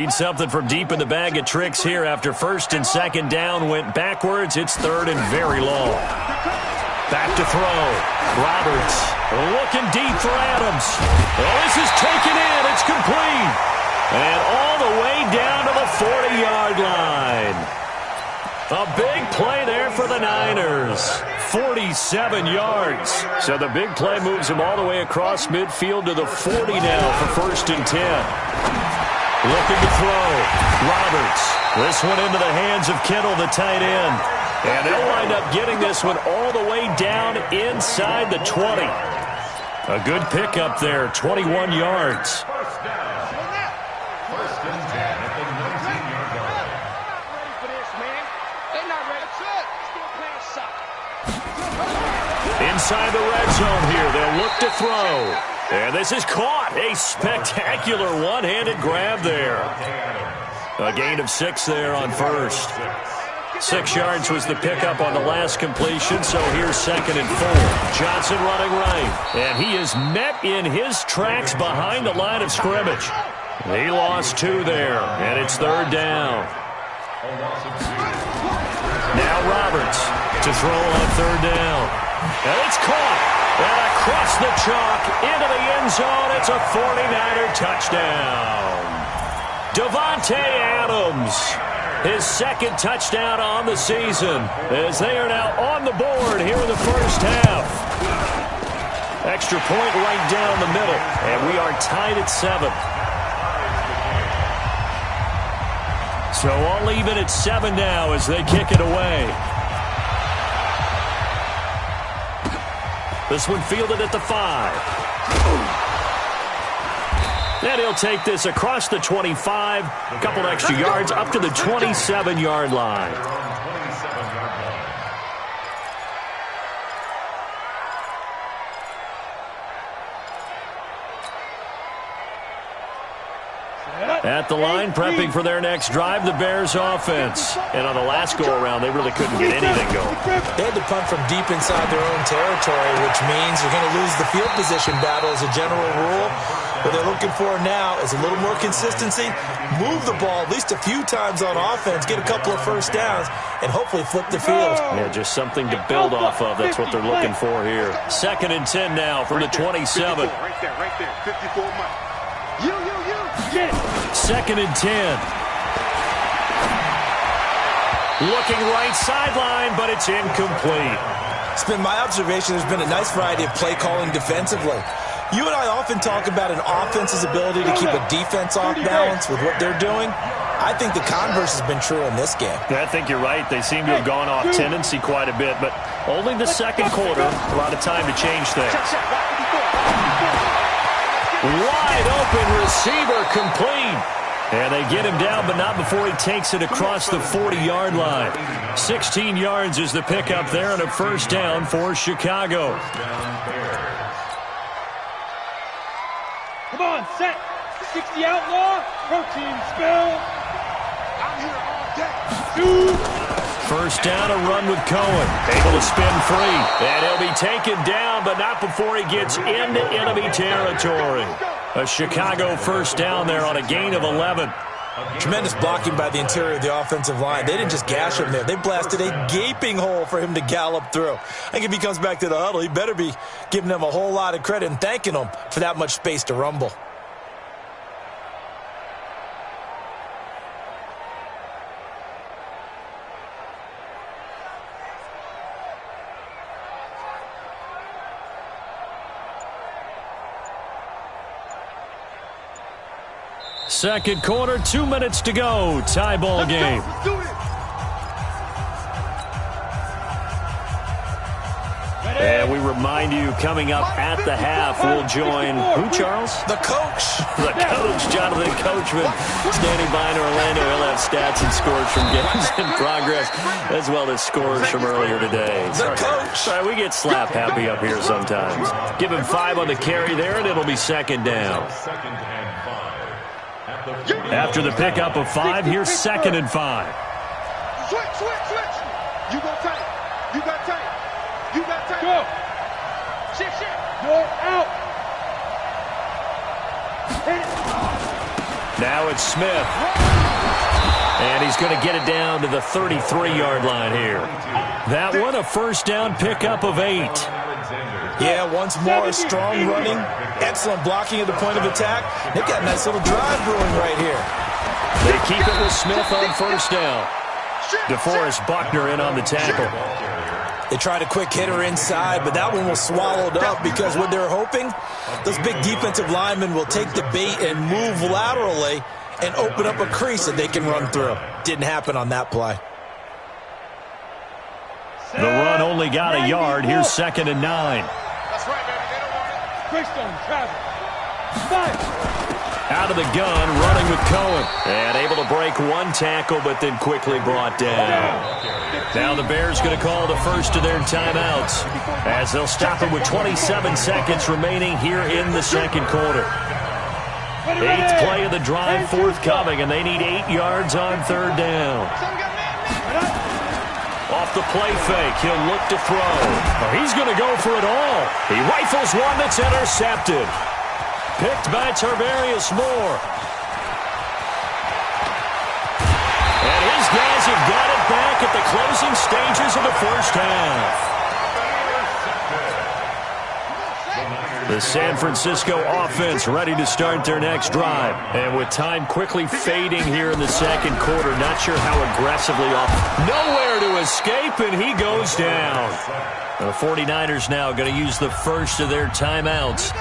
Need something from deep in the bag of tricks here after first and second down went backwards. It's third and very long. Back to throw. Roberts looking deep for Adams. Oh, this is taken in. It's complete. And all the way down to the 40-yard line. A big play there for the Niners. 47 yards. So the big play moves him all the way across midfield to the 40 now for first and 10. Looking to throw. Roberts. This one into the hands of Kittle, the tight end. And they'll wind up getting this one all the way down inside the 20. A good pickup there, 21 yards. Inside the red zone here, they'll look to throw. And this is caught. A spectacular one-handed grab there. A gain of 6 there on first. 6 yards was the pickup on the last completion, so here's second and 4. Johnson running right. And he is met in his tracks behind the line of scrimmage. He lost 2 there, and it's third down. Now Roberts to throw on third down. And it's caught. And across the chalk into the end zone. It's a 49er touchdown. Davante Adams, his second touchdown on the season, as they are now on the board here in the first half. Extra point right down the middle, and we are tied at 7. So all even at 7 now as they kick it away. This one fielded at the 5. And he'll take this across the 25. A couple extra yards up to the 27-yard line. At the line, prepping for their next drive, the Bears offense. And on the last go-around, they really couldn't get anything going. They had to punt from deep inside their own territory, which means you're going to lose the field position battle as a general rule. What they're looking for now is a little more consistency, move the ball at least a few times on offense, get a couple of first downs, and hopefully flip the field. Yeah, just something to build off of. That's what they're looking for here. Second and 10 now from the 27. Right there, 54 miles. Second and 10. Looking right sideline, but it's incomplete. It's been my observation there's been a nice variety of play calling defensively. You and I often talk about an offense's ability to keep a defense off balance with what they're doing. I think the converse has been true in this game. I think you're right. They seem to have gone off tendency quite a bit, but only the second quarter. A lot of time to change things. Wide open receiver complete. And they get him down, but not before he takes it across the 40-yard line. 16 yards is the pickup there and a first down for Chicago. Come on, set. 60 outlaw. Protein spill. I'm here all day. 2. First down, a run with Cohen. Able to spin free. And he'll be taken down, but not before he gets into enemy territory. A Chicago first down there on a gain of 11. Tremendous blocking by the interior of the offensive line. They didn't just gash him there. They blasted a gaping hole for him to gallop through. I think if he comes back to the huddle, he better be giving them a whole lot of credit and thanking them for that much space to rumble. Second quarter, 2 minutes to go. Tie ball game. And we remind you, coming up at the half, we'll join who, Charles? The coach. The coach, Jonathan Coachman, standing by in Orlando. He'll have stats and scores from games in progress, as well as scores from earlier today. The coach. Sorry, we get slap happy up here sometimes. Give him 5 on the carry there, and it'll be second down. After the pickup of 5, here's second and 5. Switch. You go tight. You got tight. You got tight. Go. Shift. You're out. Now it's Smith. And he's going to get it down to the 33-yard line here. That one a first down pickup of 8. Yeah, once more, strong running, excellent blocking at the point of attack. They've got a nice little drive brewing right here. They keep it with Smith on first down. DeForest Buckner in on the tackle. They tried a quick hitter inside, but that one was swallowed up because what they're hoping, those big defensive linemen will take the bait and move laterally and open up a crease that they can run through. Didn't happen on that play. The run only got a yard. Here's 2nd and 9. That's right, baby. They don't want it. Greystone, travel. Fire. Out of the gun, running with Cohen. And able to break one tackle, but then quickly brought down. Now the Bears going to call the first of their timeouts as they'll stop it with 27 seconds remaining here in the second quarter. 8th play of the drive forthcoming, and they need 8 yards on third down. Off the play fake, he'll look to throw. Oh, he's going to go for it all. He rifles one that's intercepted. Picked by Tarvarius Moore. And his guys have got it back at the closing stages of the first half. The San Francisco offense ready to start their next drive. And with time quickly fading here in the second quarter, not sure how aggressively off. Nowhere to escape, and he goes down. The 49ers now going to use the first of their timeouts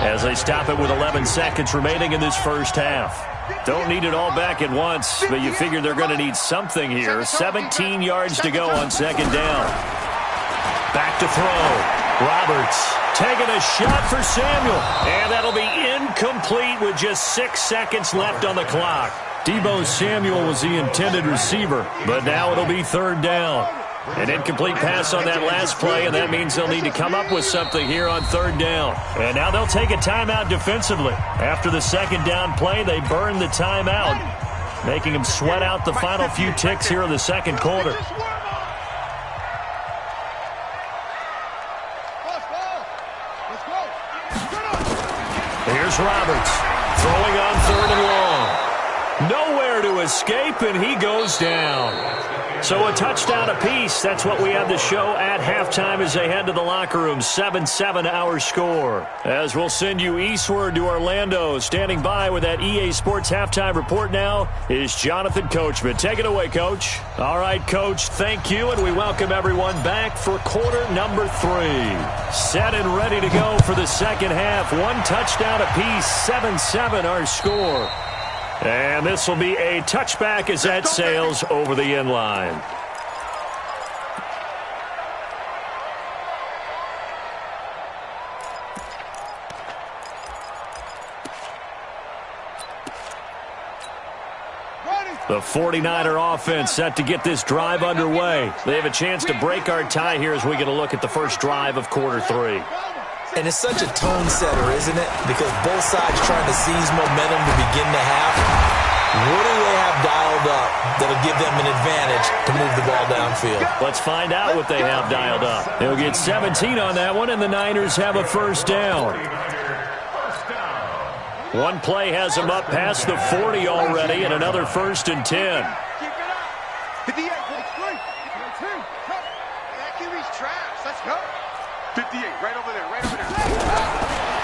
as they stop it with 11 seconds remaining in this first half. Don't need it all back at once, but you figure they're going to need something here. 17 yards to go on second down. Back to throw. Roberts taking a shot for Samuel. And that'll be incomplete with just 6 seconds left on the clock. Deebo Samuel was the intended receiver, but now it'll be third down. An incomplete pass on that last play, and that means they'll need to come up with something here on third down. And now they'll take a timeout defensively. After the second down play, they burn the timeout, making them sweat out the final few ticks here in the second quarter. Here's Roberts, throwing on third and long. Nowhere to escape, and he goes down. So a touchdown apiece. That's what we have to show at halftime as they head to the locker room. 7-7 our score. As we'll send you eastward to Orlando. Standing by with that EA Sports halftime report now is Jonathan Coachman. Take it away, Coach. All right, Coach, thank you, and we welcome everyone back for quarter number 3. Set and ready to go for the second half. One touchdown apiece, 7-7 our score. And this will be a touchback as that sails over the end line. The 49er offense set to get this drive underway. They have a chance to break our tie here as we get a look at the first drive of quarter 3. And it's such a tone setter, isn't it? Because both sides trying to seize momentum to begin the half. What do they have dialed up that'll give them an advantage to move the ball downfield? Let's find out what they have dialed up. They'll get 17 on that one, and the Niners have a first down. One play has them up past the 40 already, and another first and 10. Keep it up. 58, 43, 52. That QB's trash. Let's go. 58, right over there, right over there.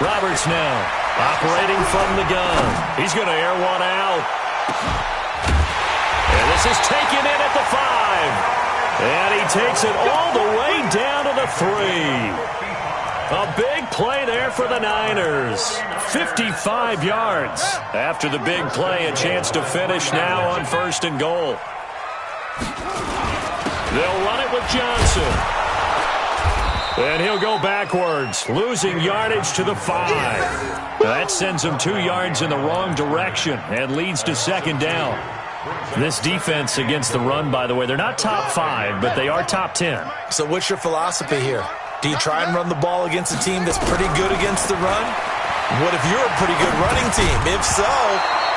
Roberts now operating from the gun. He's going to air one out. And this is taken in at the 5. And he takes it all the way down to the 3. A big play there for the Niners. 55 yards. After the big play, a chance to finish now on first and goal. They'll run it with Johnson. And he'll go backwards, losing yardage to the 5. That sends him 2 yards in the wrong direction and leads to second down. This defense against the run, by the way, they're not top 5, but they are top 10. So what's your philosophy here? Do you try and run the ball against a team that's pretty good against the run? What if you're a pretty good running team? If so,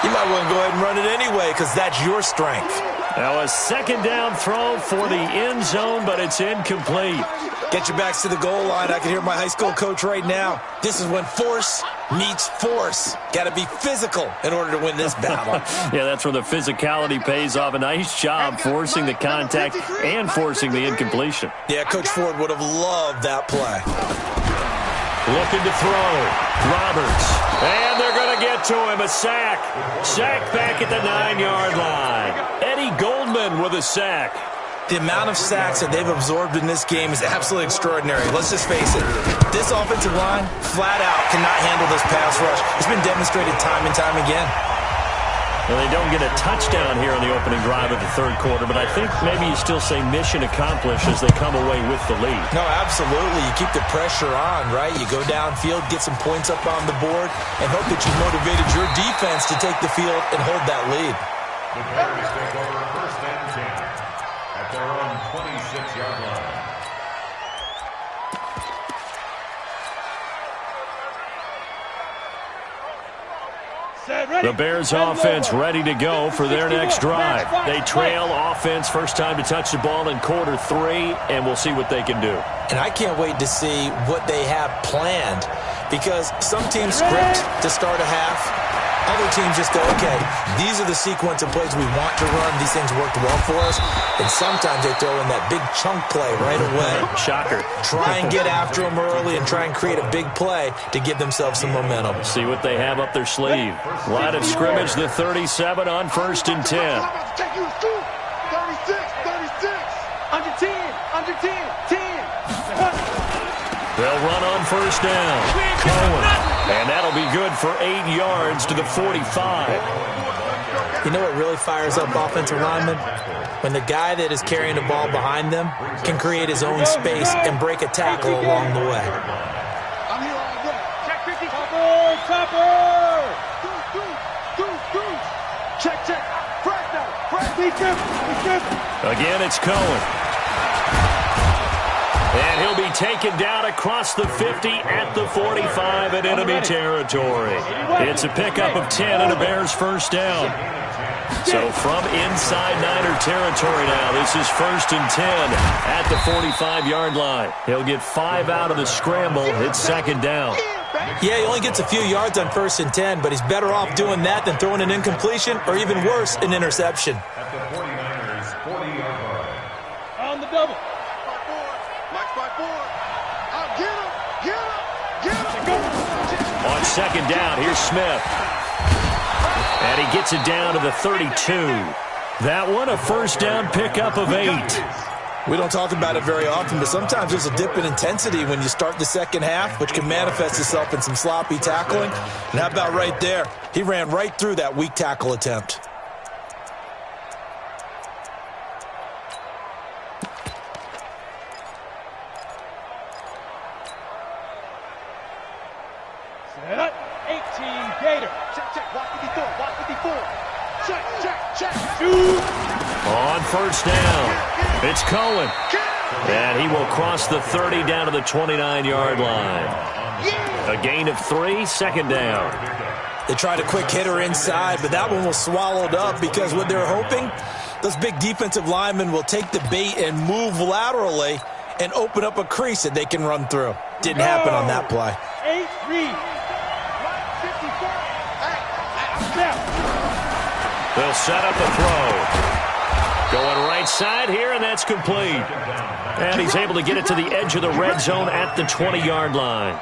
you might want to go ahead and run it anyway because that's your strength. Now a second down throw for the end zone, but it's incomplete. Get your backs to the goal line. I can hear my high school coach right now. This is when force meets force. Got to be physical in order to win this battle. Yeah, that's where the physicality pays off. A nice job forcing the contact and forcing the incompletion. Yeah, Coach Ford would have loved that play. Looking to throw. Roberts. And they're going to get to him. A sack. Sack back at the 9-yard line. Eddie Goldman with a sack. The amount of sacks that they've absorbed in this game is absolutely extraordinary. Let's just face it. This offensive line, flat out, cannot handle this pass rush. It's been demonstrated time and time again. Well, they don't get a touchdown here on the opening drive of the third quarter, but I think maybe you still say mission accomplished as they come away with the lead. No, absolutely. You keep the pressure on, right? You go downfield, get some points up on the board, and hope that you motivated your defense to take the field and hold that lead. The Bears take over first and 10 at their own 26-yard line. The Bears offense ready to go for their next drive. They trail offense first time to touch the ball in quarter 3, and we'll see what they can do. And I can't wait to see what they have planned, because some teams script to start a half. Other teams just go, okay, these are the sequence of plays we want to run. These things worked well for us. And sometimes they throw in that big chunk play right away. Shocker. Try and get after them early and try and create a big play to give themselves some momentum. See what they have up their sleeve. Line of scrimmage, the 37 on first and 10. 36, 36. Under 10, under 10, 10. They'll run on first down. Cohen. And that'll be good for 8 yards to the 45. You know what really fires up offensive linemen? When the guy that is carrying the ball behind them can create his own space and break a tackle along the way. I'm here all day. Check 50. Topper! Check, check. Press down. Press. Again, it's Cohen. And he'll be taken down across the 50 at the 45 in enemy territory. It's a pickup of 10 and a Bears first down. So from inside Niner territory now, this is first and 10 at the 45-yard line. He'll get 5 out of the scramble. It's second down. Yeah, he only gets a few yards on first and 10, but he's better off doing that than throwing an incompletion or even worse, an interception. At the 49ers 40-yard line. On the double. On second down, here's Smith. And he gets it down to the 32. That one, a first down pickup of 8. We don't talk about it very often, but sometimes there's a dip in intensity when you start the second half, which can manifest itself in some sloppy tackling. And how about right there? He ran right through that weak tackle attempt. Set. 18 Gator. Check, check. Watch 54. Watch 54. Check, check, check. Shoot. On first down, it's Cohen. And he will cross the 30 down to the 29-yard line. A gain of 3, second down. They tried a quick hitter inside, but that one was swallowed up because what they're hoping, those big defensive linemen will take the bait and move laterally and open up a crease that they can run through. Didn't happen on that play. 8-3. They'll set up a throw. Going right side here, and that's complete. And he's able to get it to the edge of the red zone at the 20-yard line.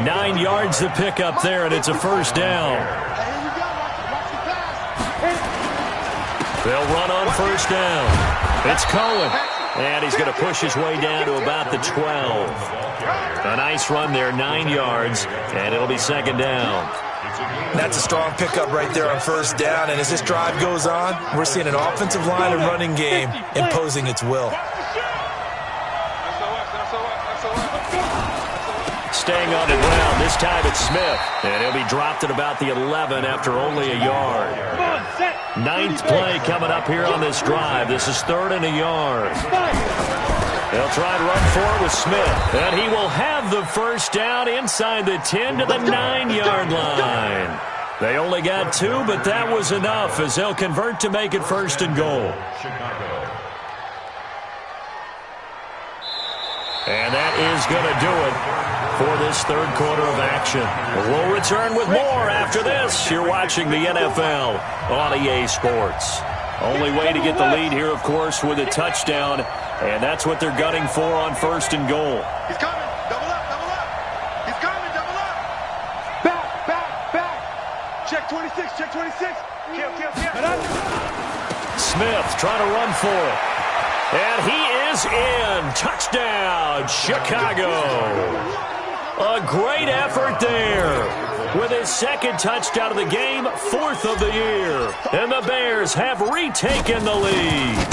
9 yards to pick up there, and it's a first down. They'll run on first down. It's Cohen. And he's going to push his way down to about the 12. A nice run there, 9 yards, and it'll be second down. That's a strong pickup right there on first down, and as this drive goes on, we're seeing an offensive line and running game imposing its will. Staying on the ground, this time it's Smith, and he'll be dropped at about the 11 after only a yard. 9th play coming up here on this drive. This is 3rd and a yard. They'll try and run forward with Smith, and he will have the first down inside the 10 to the 9-yard line. They only got 2, but that was enough as they'll convert to make it 1st and goal. Chicago. And that is going to do it for this third quarter of action. We'll return with more after this. You're watching the NFL on EA Sports. Only way to get the lead here, of course, with a touchdown, and that's what they're gunning for on 1st and goal. He's coming. Double up, double up. He's coming, double up. Back, back, back. Check 26, check 26. Kill. Smith trying to run for it. And he is in. Touchdown, Chicago. A great effort there. With his 2nd touchdown of the game, 4th of the year. And the Bears have retaken the lead.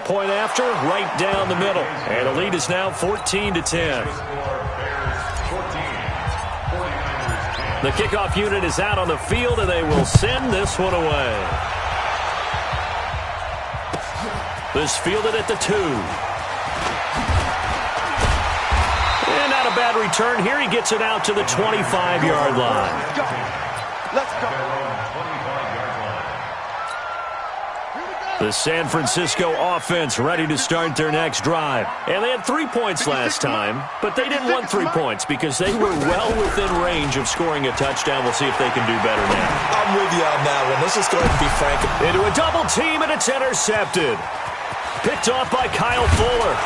Point after, right down the middle. And the lead is now 14-10. The kickoff unit is out on the field, and they will send this one away. This fielded at the 2. And not a bad return here. He gets it out to the 25-yard line. Let's go. The San Francisco offense ready to start their next drive. And they had 3 points last time, but they didn't want 3 points because they were well within range of scoring a touchdown. We'll see if they can do better now. I'm with you on that one. Let's just go ahead and be frank. Into a double team, and it's intercepted. Picked off by Kyle Fuller.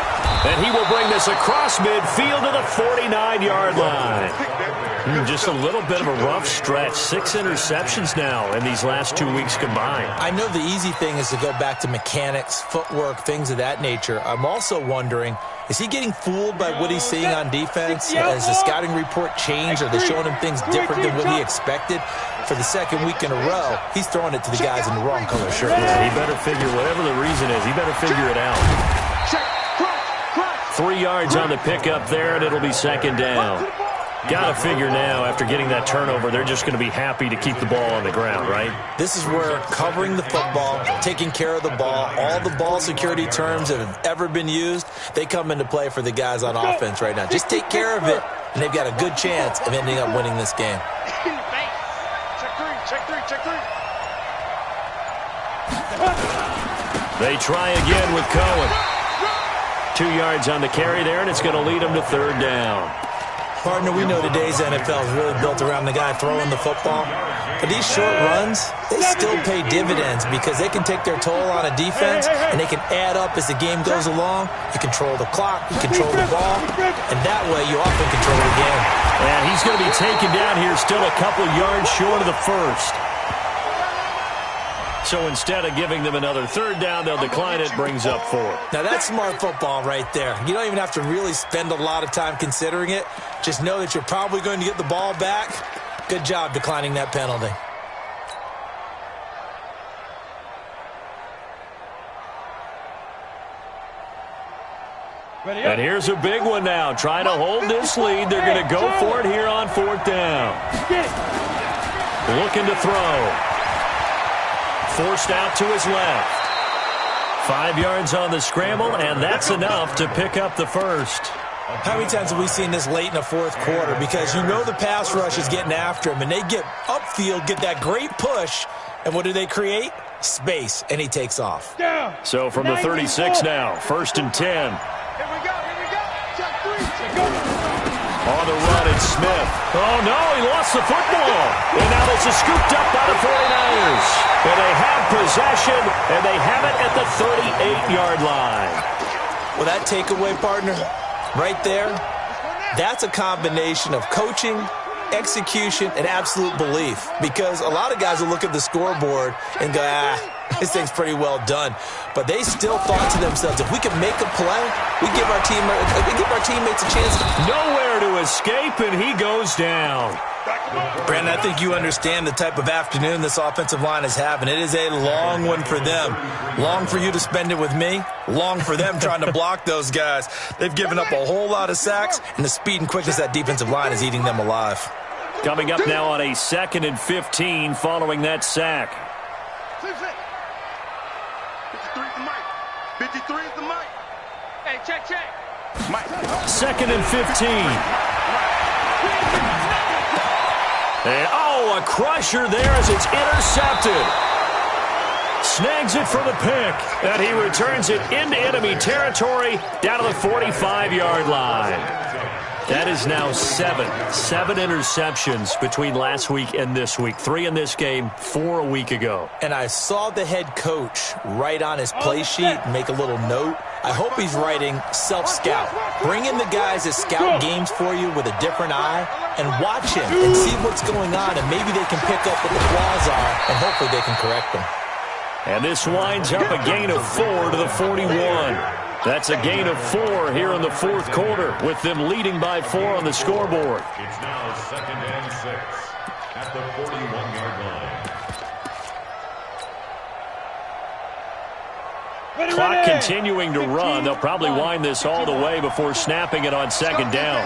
And he will bring this across midfield to the 49-yard line. Just a little bit of a rough stretch. 6 interceptions now in these last 2 weeks combined. I know the easy thing is to go back to mechanics, footwork, things of that nature. I'm also wondering, is he getting fooled by what he's seeing on defense? Has the scouting report changed? Are they showing him things different than what he expected? For the 2nd week in a row, he's throwing it to the guys in the wrong color shirt. Yeah, he better figure, whatever the reason is, he better figure it out. 3 yards on the pickup there, and it'll be 2nd down. Got to figure now, after getting that turnover, they're just going to be happy to keep the ball on the ground, right? This is where covering the football, taking care of the ball, all the ball security terms that have ever been used, they come into play for the guys on offense right now. Just take care of it, and they've got a good chance of ending up winning this game. Check three. They try again with Cohen. 2 yards on the carry there, and it's going to lead them to 3rd down. Partner, we know today's NFL is really built around the guy throwing the football. But these short runs, they still pay dividends because they can take their toll on a defense, and they can add up as the game goes along. You control the clock, you control the ball, and that way you often control the game. And he's going to be taken down here still a couple yards short of the 1st. So instead of giving them another 3rd down, they'll decline it, brings up 4. Now that's smart football right there. You don't even have to really spend a lot of time considering it. Just know that you're probably going to get the ball back. Good job declining that penalty. And here's a big one now. Trying to hold this lead. They're going to go for it here on 4th down. Looking to throw. Forced out to his left. 5 yards on the scramble, and that's enough to pick up the 1st. How many times have we seen this late in the 4th quarter? Because you know the pass rush is getting after him, and they get upfield, get that great push, and what do they create? Space, and he takes off. So from the 36 now, 1st and 10. Here we go. Check 3. On the run, it's Smith. Oh, no, he lost the football. And now this is scooped up by the 49ers. And they have possession, and they have it at the 38-yard line. Well, that takeaway, partner, right there, that's a combination of coaching, execution, and absolute belief. Because a lot of guys will look at the scoreboard and go, this thing's pretty well done. But they still thought to themselves, if we can make a play, we give our teammates a chance. Nowhere to escape, and he goes down. Brandon, I think you understand the type of afternoon this offensive line is having. It is a long one for them. Long for you to spend it with me. Long for them trying to block those guys. They've given up a whole lot of sacks, and the speed and quickness of that defensive line is eating them alive. Coming up now on a 2nd and 15 following that sack. 53 is the mic. 53 is the mic. Hey, check. Mike. 2nd and 15. And, oh, a crusher there as it's intercepted. Snags it for the pick, and he returns it into enemy territory down to the 45-yard line. That is now seven interceptions between last week and this week. 3 in this game, 4 a week ago. And I saw the head coach write on his play sheet, make a little note. I hope he's writing self-scout. Bring in the guys that scout games for you with a different eye and watch him and see what's going on, and maybe they can pick up what the flaws are, and hopefully they can correct them. And this winds up a gain of 4 to the 41. That's a gain of 4 here in the fourth quarter, with them leading by 4 on the scoreboard. It's now 2nd and 6 at the 41-yard line. Clock continuing to run. They'll probably wind this all the way before snapping it on 2nd down.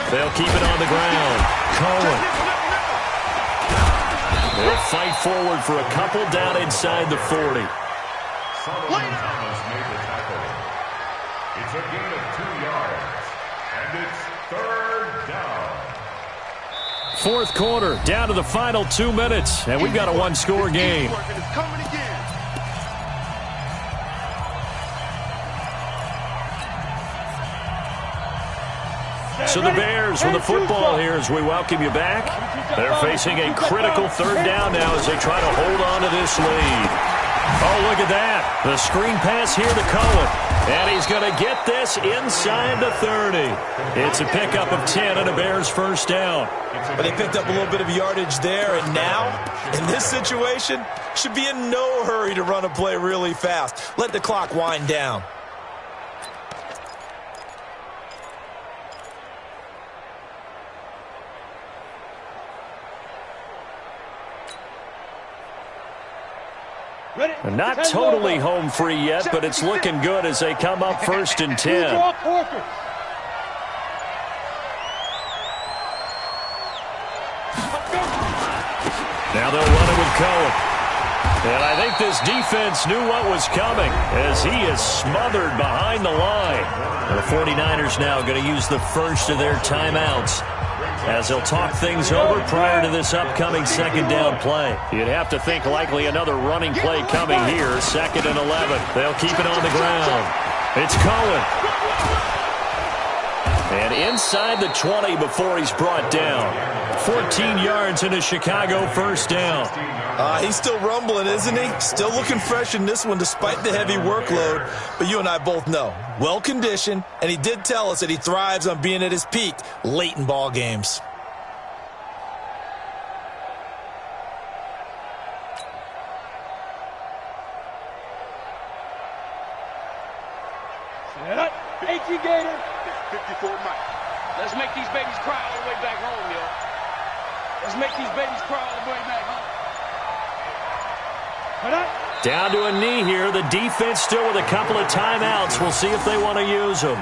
They'll keep it on the ground. Cohen. They'll fight forward for a couple down inside the 40. Solomon Thomas made the tackle. It's a gain of 2 yards, and it's 3rd down. Fourth quarter, down to the final 2 minutes, and we've got a one-score game. So the Bears with the football here as we welcome you back. They're facing a critical 3rd down now as they try to hold on to this lead. Oh, look at that. The screen pass here to Cohen. And he's going to get this inside the 30. It's a pickup of 10 and a Bears first down. But they picked up a little bit of yardage there, and now, in this situation, should be in no hurry to run a play really fast. Let the clock wind down. And not totally home free yet, but it's looking good as they come up 1st and 10. Now they'll run it with Cohen. And I think this defense knew what was coming as he is smothered behind the line. And the 49ers now going to use the first of their timeouts as they'll talk things over prior to this upcoming 2nd down play. You'd have to think likely another running play coming here, 2nd and 11. They'll keep it on the ground. It's Cohen. And inside the 20 before he's brought down. 14 yards and a Chicago first down. He's still rumbling, isn't he? Still looking fresh in this one despite the heavy workload. But you and I both know, well-conditioned, and he did tell us that he thrives on being at his peak late in ball games. Set up. 18 Gator. 54 Mike. Let's make these babies cry all the way back home, yo. Let's make these babies cry all the way back home. Down to a knee here. The defense still with a couple of timeouts. We'll see if they want to use them.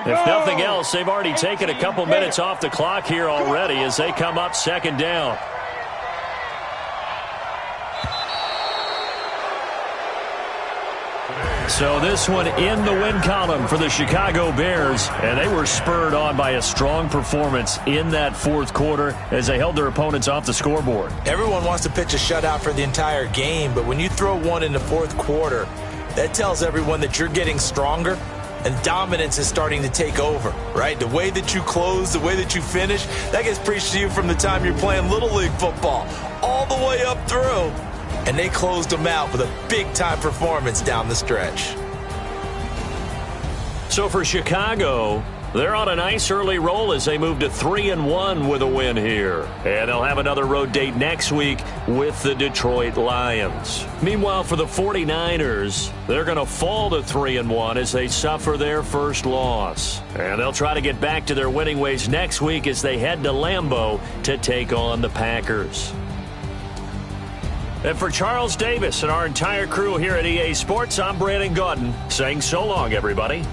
If nothing else, they've already taken a couple minutes off the clock here already as they come up 2nd down. So this one in the win column for the Chicago Bears, and they were spurred on by a strong performance in that fourth quarter as they held their opponents off the scoreboard. Everyone wants to pitch a shutout for the entire game, but when you throw one in the fourth quarter, that tells everyone that you're getting stronger and dominance is starting to take over, right? The way that you close, the way that you finish, that gets preached to you from the time you're playing Little League football all the way up through. And they closed them out with a big-time performance down the stretch. So for Chicago, they're on a nice early roll as they move to 3-1 with a win here. And they'll have another road date next week with the Detroit Lions. Meanwhile, for the 49ers, they're going to fall to 3-1 as they suffer their first loss. And they'll try to get back to their winning ways next week as they head to Lambeau to take on the Packers. And for Charles Davis and our entire crew here at EA Sports, I'm Brandon Gaudin saying so long, everybody.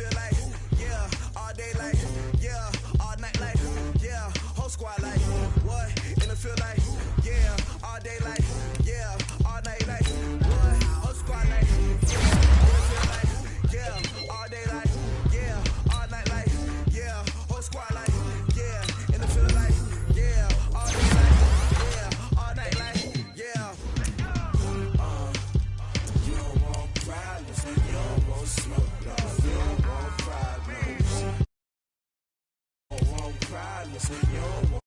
feel like, yeah, all day like, yeah, all night like, yeah, whole squad like, what? And it feel like, yeah, all day like, yeah, all night like, what? Whole squad like, yeah, and it feel like, yeah, all day like, yeah, all night like, yeah, whole squad like, yeah, and it feel like, yeah, all day like, yeah, all night like, yeah. You don't want problems, you don't want smoke, no, you don't want problems. You don't want problems, you don't want